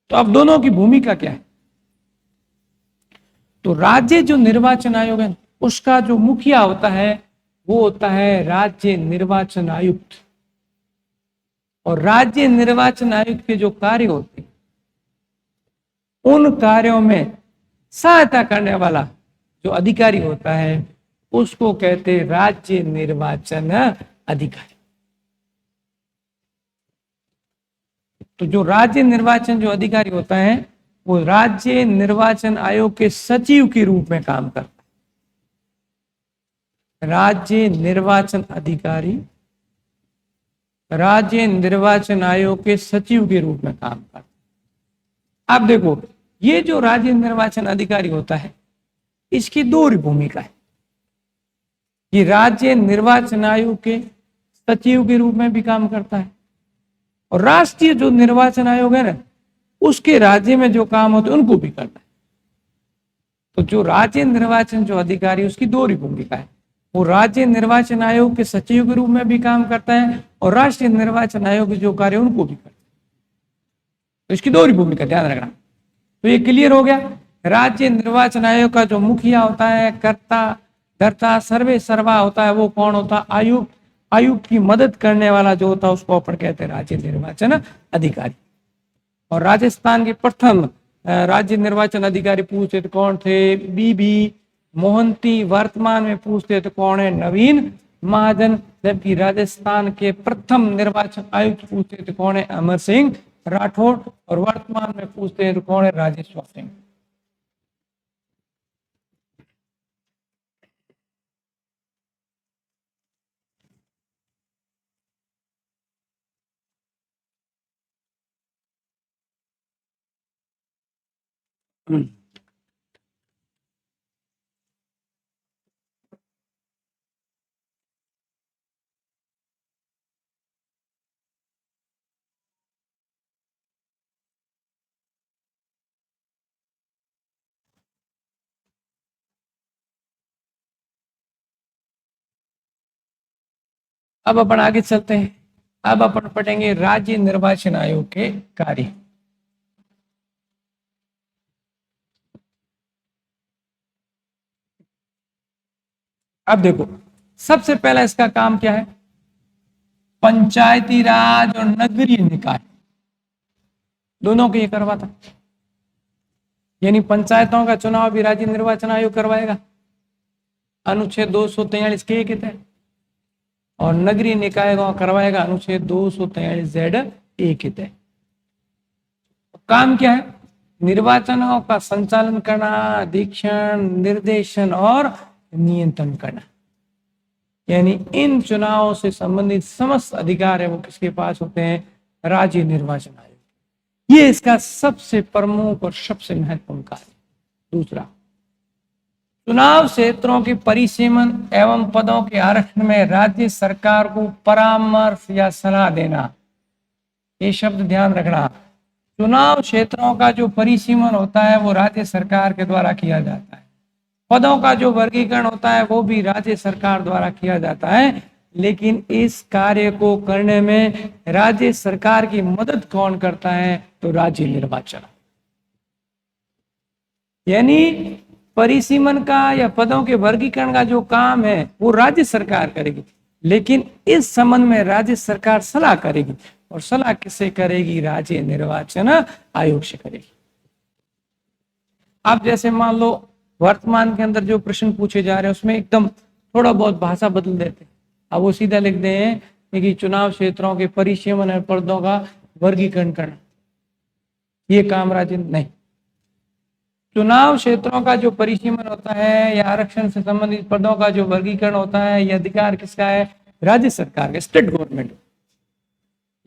तो अब दोनों की भूमिका क्या है? तो राज्य जो निर्वाचन आयोग है उसका जो मुखिया होता है वो होता है राज्य निर्वाचन आयुक्त, और राज्य निर्वाचन आयुक्त के जो कार्य होते हैं उन कार्यों में सहायता करने वाला जो अधिकारी होता है उसको कहते हैं राज्य निर्वाचन अधिकारी। तो जो राज्य निर्वाचन जो अधिकारी होता है वो राज्य निर्वाचन आयोग के सचिव के रूप में काम करता है। राज्य निर्वाचन अधिकारी राज्य निर्वाचन आयोग के सचिव के रूप में काम करता है। अब देखो ये जो राज्य निर्वाचन अधिकारी होता है इसकी दो भूमिका है। ये राज्य निर्वाचन आयोग के सचिव के रूप में भी काम करता है, और राष्ट्रीय जो निर्वाचन आयोग है ना उसके राज्य में जो काम होते हैं उनको भी करता है। तो जो राज्य निर्वाचन जो अधिकारी उसकी दो भूमिका है, वो राज्य निर्वाचन आयोग के सचिव के रूप में भी काम करता है और राष्ट्रीय निर्वाचन आयोग के जो कार्य उनको भी करता है। तो इसकी दो भूमिका ध्यान रखना। तो ये क्लियर हो गया। राज्य निर्वाचन आयोग का जो मुखिया होता है, कर्ता धर्ता सर्वे सर्वा होता है, वो कौन होता है? आयुक्त। आयुक्त की मदद करने वाला जो होता है उसको अपन कहते हैं राज्य निर्वाचन अधिकारी। और राजस्थान के प्रथम राज्य निर्वाचन अधिकारी पूछते तो कौन थे? बीबी मोहंती। वर्तमान में पूछते तो कौन है? नवीन महाजन। जबकि राजस्थान के प्रथम निर्वाचन आयुक्त पूछते तो कौन है? अमर सिंह राठौड़। और वर्तमान में पूछते हैं तो कौन है? राजेश्वर सिंह। अब अपन आगे चलते हैं। अब अपन पढ़ेंगे राज्य निर्वाचन आयोग के कार्य। अब देखो सबसे पहला इसका काम क्या है? पंचायती राज और नगरीय निकाय दोनों को ये करवाता। यानी पंचायतों का चुनाव भी राज्य निर्वाचन आयोग करवाएगा अनुच्छेद 243 के तहत, और नगरीय निकाय को करवाएगा अनुच्छेद 243Z(A) के तहत। काम क्या है? निर्वाचनों का संचालन करना, अधीक्षण, निर्देशन और नियंत्रण करना। यानी इन चुनावों से संबंधित समस्त अधिकार है वो किसके पास होते हैं? राज्य निर्वाचन आयोग। ये इसका सबसे प्रमुख और सबसे महत्वपूर्ण कार्य। दूसरा, चुनाव क्षेत्रों के परिसीमन एवं पदों के आरक्षण में राज्य सरकार को परामर्श या सलाह देना। ये शब्द ध्यान रखना। चुनाव क्षेत्रों का जो परिसीमन होता है वो राज्य सरकार के द्वारा किया जाता है। पदों का जो वर्गीकरण होता है वो भी राज्य सरकार द्वारा किया जाता है, लेकिन इस कार्य को करने में राज्य सरकार की मदद कौन करता है? तो राज्य निर्वाचन। यानी परिसीमन का या पदों के वर्गीकरण का जो काम है वो राज्य सरकार करेगी, लेकिन इस संबंध में राज्य सरकार सलाह करेगी, और सलाह किससे करेगी? राज्य निर्वाचन आयोग से करेगी। आप जैसे मान लो वर्तमान के अंदर जो प्रश्न पूछे जा रहे हैं उसमें एकदम थोड़ा बहुत भाषा बदल देते हैं। अब वो सीधा लिख दे हैं कि चुनाव क्षेत्रों के परिसीमन और पदों का वर्गीकरण करना, ये काम राज्य नहीं। चुनाव क्षेत्रों का जो परिसीमन होता है या आरक्षण से संबंधित पदों का जो वर्गीकरण होता है, यह अधिकार किसका है? राज्य सरकार का, स्टेट गवर्नमेंट।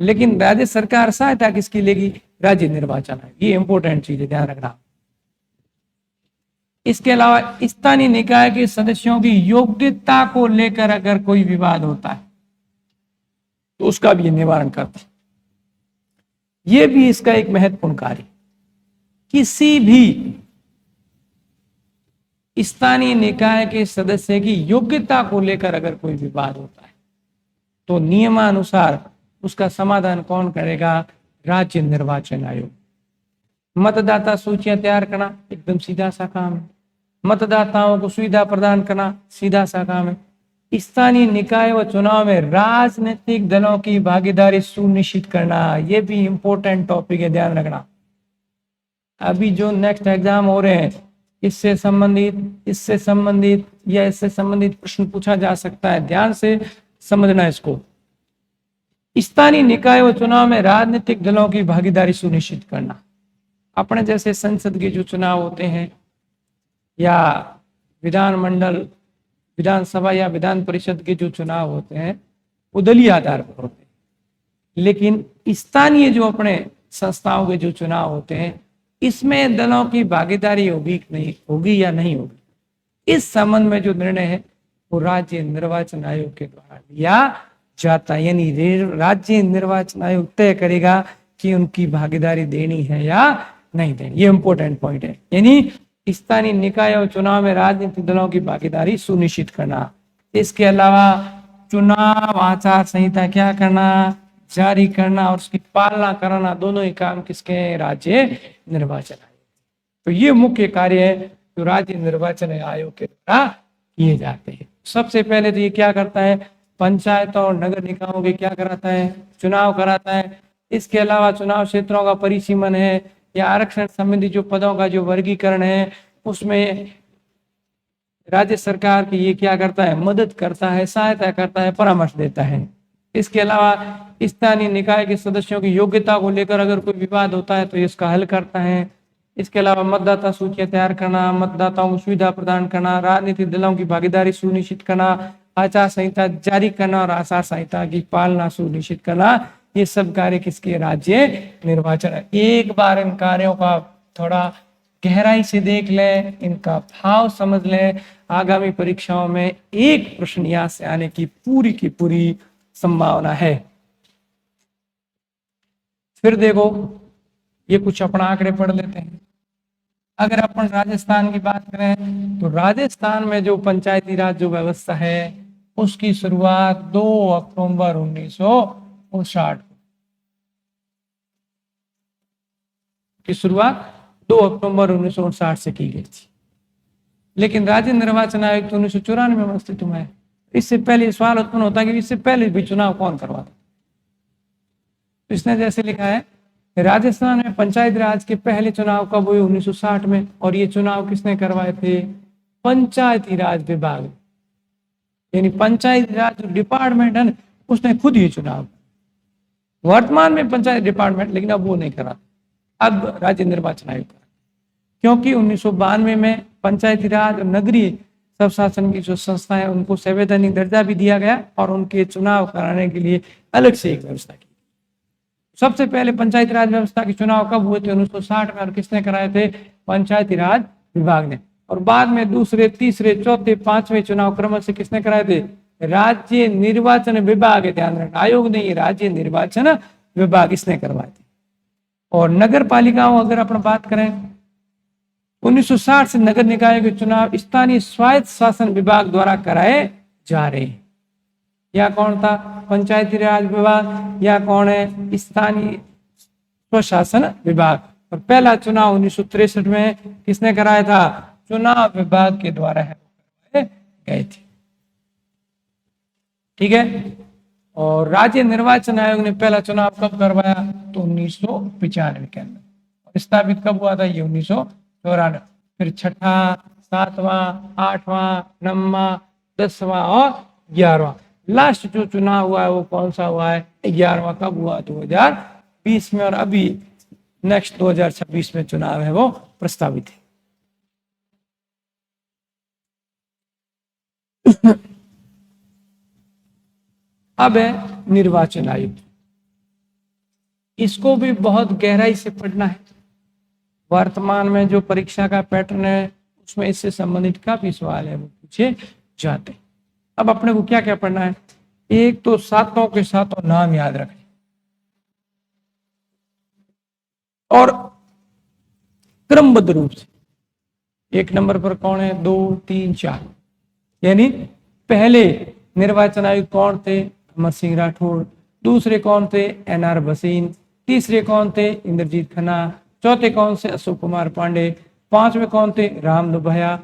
लेकिन राज्य सरकार सहायता किसकी लेगी? राज्य निर्वाचन आयोग। ये इंपॉर्टेंट चीज है, ध्यान रखना। इसके अलावा स्थानीय निकाय के सदस्यों की योग्यता को लेकर अगर कोई विवाद होता है तो उसका भी निवारण करता है। यह भी इसका एक महत्वपूर्ण कार्य। किसी भी स्थानीय निकाय के सदस्य की योग्यता को लेकर अगर कोई विवाद होता है तो नियमानुसार उसका समाधान कौन करेगा? राज्य निर्वाचन आयोग। मतदाता सूचियां तैयार करना एकदम सीधा सा काम है। मतदाताओं को सुविधा प्रदान करना सीधा सा काम है। स्थानीय निकाय व चुनाव में राजनीतिक दलों की भागीदारी सुनिश्चित करना, यह भी इंपॉर्टेंट टॉपिक है, ध्यान रखना। अभी जो नेक्स्ट एग्जाम हो रहे हैं इससे संबंधित या इससे संबंधित प्रश्न पूछा जा सकता है, ध्यान से समझना इसको। स्थानीय निकाय व चुनाव में राजनीतिक दलों की भागीदारी सुनिश्चित करना। अपने जैसे संसद के जो चुनाव होते हैं या विधानमंडल, विधानसभा या विधान परिषद के जो चुनाव होते हैं वो दलीय आधार पर होते हैं, लेकिन स्थानीय जो अपने संस्थाओं के जो चुनाव होते हैं इसमें दलों की भागीदारी होगी नहीं होगी या नहीं होगी, इस संबंध में जो निर्णय है वो राज्य निर्वाचन आयोग के द्वारा लिया जाता है। यानी राज्य निर्वाचन आयोग तय करेगा कि उनकी भागीदारी देनी है या नहीं देनी। ये इंपॉर्टेंट पॉइंट है। यानी स्थानीय निकाय और चुनाव में राजनीतिक दलों की भागीदारी सुनिश्चित करना। इसके अलावा चुनाव आचार संहिता क्या करना? जारी करना और उसकी पालना कराना, दोनों ही काम किसके हैं? राज्य निर्वाचन आयोग। तो ये मुख्य कार्य है जो राज्य निर्वाचन आयोग के द्वारा किए जाते हैं। सबसे पहले तो ये क्या करता है? पंचायतों और नगर निकायों के क्या कराता है? चुनाव कराता है। इसके अलावा चुनाव क्षेत्रों का परिसीमन है या आरक्षण संबंधी जो पदों का जो वर्गीकरण है उसमें राज्य सरकार की ये क्या करता है? मदद करता है, सहायता करता है, परामर्श देता है। इसके अलावा स्थानीय निकाय के सदस्यों की योग्यता को लेकर अगर कोई विवाद होता है तो इसका हल करता है। इसके अलावा मतदाता सूचियां तैयार करना, मतदाताओं को सुविधा प्रदान करना, राजनीतिक दलों की भागीदारी सुनिश्चित करना, आचार संहिता जारी करना और आचार संहिता की पालना सुनिश्चित करना, ये सब कार्य किसके? राज्य निर्वाचन है। एक बार इन कार्यों का थोड़ा गहराई से देख लें, इनका भाव समझ लें, आगामी परीक्षाओं में एक प्रश्न यहाँ से आने की पूरी संभावना है। फिर देखो ये कुछ अपना आंकड़े पढ़ लेते हैं। अगर अपन राजस्थान की बात करें तो राजस्थान में जो पंचायती राज जो व्यवस्था है उसकी शुरुआत 2 अक्टूबर 1959 की शुरुआत 2 अक्टूबर 1959 से की गई थी, लेकिन राज्य निर्वाचन आयोग तो 1994 में अस्तित्व में है। इससे पहले सवाल उत्पन्न होता है कि इससे पहले भी चुनाव कौन करवाता? तो इसने जैसे लिखा है, राजस्थान में पंचायती राज के पहले चुनाव कब हुए? 1960 में। और ये चुनाव किसने करवाए थे? पंचायती राज विभाग, यानी पंचायती राज जो डिपार्टमेंट है ना, उसने खुद ये चुनाव, वर्तमान में पंचायत डिपार्टमेंट, लेकिन अब वो नहीं करा, अब राज्य निर्वाचन आयोग करा। क्योंकि 1992 में पंचायती राज और नगरीय सब शासन की जो संस्थाएं हैं उनको संवैधानिक दर्जा भी दिया गया और उनके चुनाव कराने के लिए अलग से एक व्यवस्था की। सबसे पहले पंचायती राज व्यवस्था के चुनाव कब हुए थे? 1960 में। और किसने कराए थे? पंचायती राज विभाग ने। और बाद में दूसरे, तीसरे, चौथे, पांचवें चुनाव क्रम से किसने कराए थे? राज्य निर्वाचन विभाग, ध्यान रखना, आयोग नहीं, राज्य निर्वाचन विभाग, इसने करवाए थे। और नगर पालिकाओं अगर अपन बात करें, 1960 से नगर निकाय के चुनाव स्थानीय स्वायत्त शासन विभाग द्वारा कराए जा रहे हैं। या कौन था? पंचायती राज विभाग, या कौन है? स्थानीय स्वशासन विभाग। और पहला चुनाव 1963 में किसने कराया था? चुनाव विभाग के द्वारा गए थे। ठीक है। और राज्य निर्वाचन आयोग ने पहला चुनाव कब करवाया? तो 1995 के अंदर। और स्थापित कब हुआ था? ये 1994। फिर छठा, सातवां, आठवां, नौवां, 10वां और 11वां। लास्ट जो चुनाव हुआ है वो कौन सा हुआ है? 11वां। कब हुआ? 2020 में। और अभी नेक्स्ट 2026 में चुनाव है वो प्रस्तावित है। अब है निर्वाचन आयोग। इसको भी बहुत गहराई से पढ़ना है। वर्तमान में जो परीक्षा का पैटर्न है उसमें इससे संबंधित काफी सवाल है वो पूछे जाते हैं। अब अपने को क्या क्या पढ़ना है? एक तो सातों के सातों नाम याद रखें और क्रमबद्ध रूप से। एक नंबर पर कौन है? 2, 3, 4। यानी पहले निर्वाचन आयुक्त कौन थे? अमर सिंह राठौड़। दूसरे कौन थे? NR भसीन। तीसरे कौन थे? इंद्रजीत खन्ना। चौथे कौन से? अशोक कुमार पांडे। पांचवे कौन थे? राम दुभया।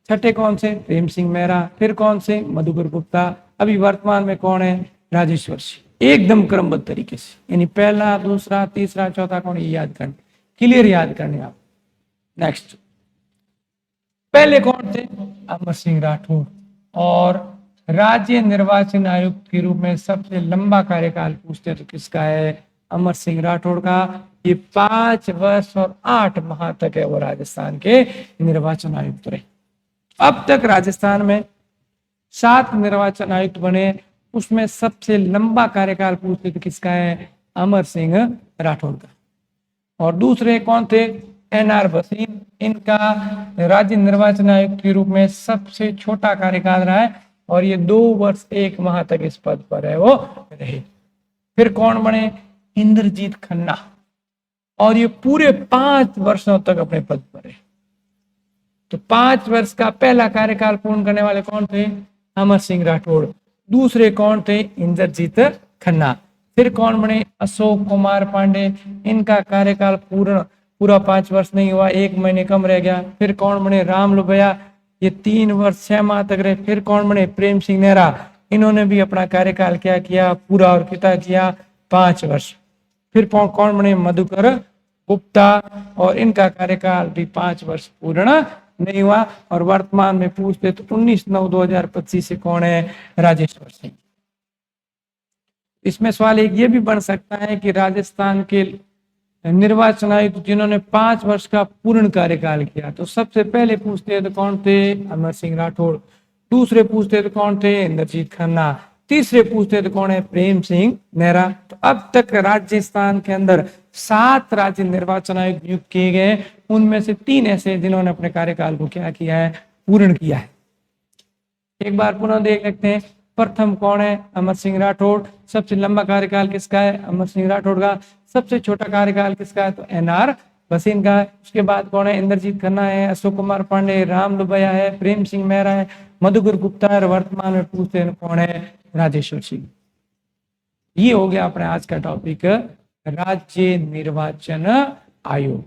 छठे कौन से? प्रेम सिंह मेहरा। फिर कौन से? मधुकर गुप्ता। अभी वर्तमान में कौन है? राजेश्वर सिंह। एकदम क्रमबद्ध तरीके से, यानी पहला, दूसरा, तीसरा, चौथा कौन, ये याद करने, क्लियर याद करने आप। नेक्स्ट, पहले कौन थे? अमर सिंह राठौड़। और राज्य निर्वाचन आयुक्त के रूप में सबसे लंबा कार्यकाल पूछते तो किसका है? अमर सिंह राठौड़ का। ये 5 वर्ष और 8 माह तक है वो राजस्थान के निर्वाचन आयुक्त रहे। अब तक राजस्थान में 7 निर्वाचन आयुक्त बने, उसमें सबसे लंबा कार्यकाल पूछते तो किसका है? अमर सिंह राठौड़ का। और दूसरे कौन थे? NR भसीन। इनका राज्य निर्वाचन आयुक्त के रूप में सबसे छोटा कार्यकाल रहा है और ये 2 वर्ष 1 माह तक इस पद पर है वो रहे। फिर कौन बने? इंद्रजीत खन्ना। और ये पूरे 5 वर्षों तक अपने पद पर रहे। तो 5 वर्ष का पहला कार्यकाल पूर्ण करने वाले कौन थे? अमर सिंह राठौड़। दूसरे कौन थे? इंद्रजीत खन्ना। फिर कौन बने? अशोक कुमार पांडे। इनका कार्यकाल पूरा 5 वर्ष नहीं हुआ, 1 महीने कम रह गया। फिर कौन बने? राम लुभया। ये 3 वर्ष 6 माह तक रहे। फिर कौन बने? प्रेम सिंह नेहरा। इन्होंने भी अपना कार्यकाल क्या किया? पूरा और कितना किया? 5 वर्ष। फिर कौन बने? मधुकर गुप्ता। और इनका कार्यकाल भी 5 वर्ष पूर्ण नहीं हुआ। और वर्तमान में पूछते तो 19/9/2025 से कौन है? राजेश्वर सिंह। इसमें सवाल एक ये भी बन सकता है कि राजस्थान के निर्वाचन आयुक्त जिन्होंने 5 वर्ष का पूर्ण कार्यकाल किया, तो सबसे पहले पूछते तो कौन थे? अमर सिंह राठौड़। दूसरे पूछते तो कौन थे? इंद्रजीत खन्ना। तीसरे पूछते तो कौन है? प्रेम सिंह नेहरा। तो अब तक राजस्थान के अंदर 7 राज्य निर्वाचन आयुक्त नियुक्त किए गए, उनमें से 3 ऐसे जिन्होंने अपने कार्यकाल को क्या किया है? पूर्ण किया है। एक बार पुनः देख लेते हैं। प्रथम कौन है? अमर सिंह राठौड़। सबसे लंबा कार्यकाल किसका है? अमर सिंह राठौड़ का। सबसे छोटा कार्यकाल किसका है? तो NR भसीन का है। उसके बाद कौन है? इंद्रजीत खन्ना है, अशोक कुमार पांडे, राम लुभया है, प्रेम सिंह मेहरा है, मधुकर गुप्ता है। वर्तमान में पूछते हैं कौन है? राजेश्वर सिंह। ये हो गया अपने आज का टॉपिक, राज्य निर्वाचन आयोग।